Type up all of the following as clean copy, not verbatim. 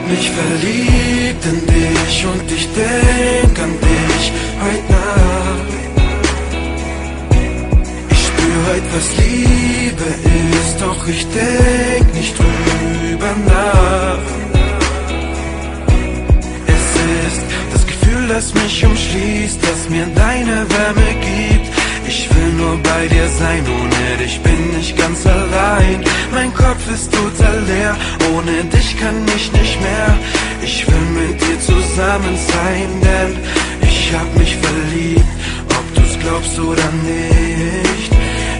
mich verliebt in dich und ich denk an dich heute Nacht. Ich spür heute, was Liebe ist, doch ich denk nicht drüber nach. Es ist das Gefühl, das mich umschließt, das mir deine Wärme gibt. Ich will nur bei dir sein, ohne dich bin ich ganz allein. Mein Kopf ist total leer, ohne dich kann ich nicht mehr. Ich will mit dir zusammen sein, denn ich hab mich verliebt, ob du's glaubst oder nicht.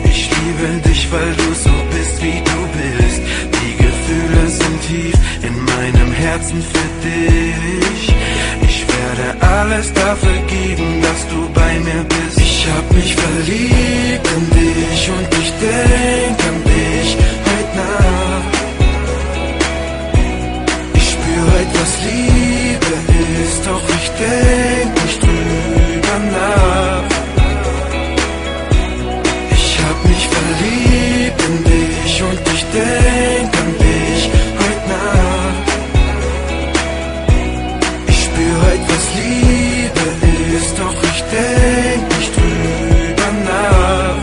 Ich liebe dich, weil du so bist, wie du bist. Die Gefühle sind tief in meinem Herzen für dich. Ich werde alles dafür geben, dass du bei mir bist. Ich hab mich verliebt in dich und ich denk an dich heute Nacht. Ich spür heute, was Liebe ist, doch ich denk nicht drüber nach. Ich hab mich verliebt in dich und ich denk an dich heute Nacht. Ich spür heute, was Liebe ist, doch ich denk nicht drüber nach.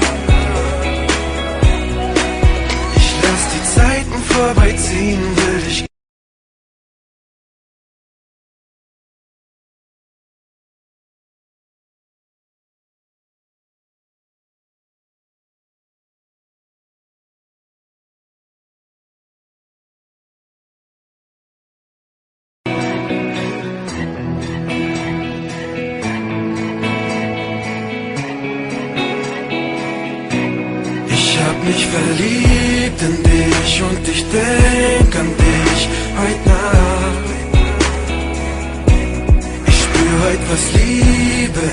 Ich lass die Zeiten vorbeiziehen, will dich. Ich hab mich verliebt in dich und ich denk an dich heute Nacht. Ich spür heute, was Liebe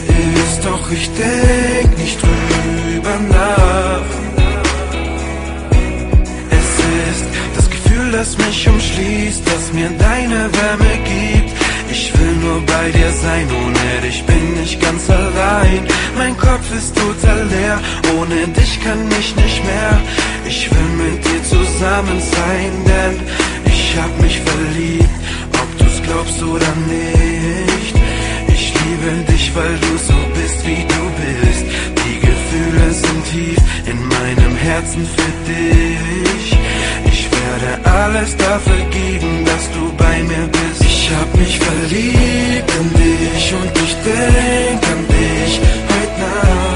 ist, doch ich denk nicht drüber nach. Es ist das Gefühl, das mich umschließt, das mir deine Wärme gibt. Ich will nur bei dir sein, ohne dich bin ich ganz allein. Mein Kopf ist total leer, ohne dich kann ich nicht mehr. Ich will mit dir zusammen sein, denn ich hab mich verliebt, ob du's glaubst oder nicht. Ich liebe dich, weil du so bist, wie du bist. Die Gefühle sind tief in meinem Herzen für dich. Ich werde alles dafür geben, dass du bei mir bist. Ich hab mich verliebt in dich und ich denk an dich heute Nacht.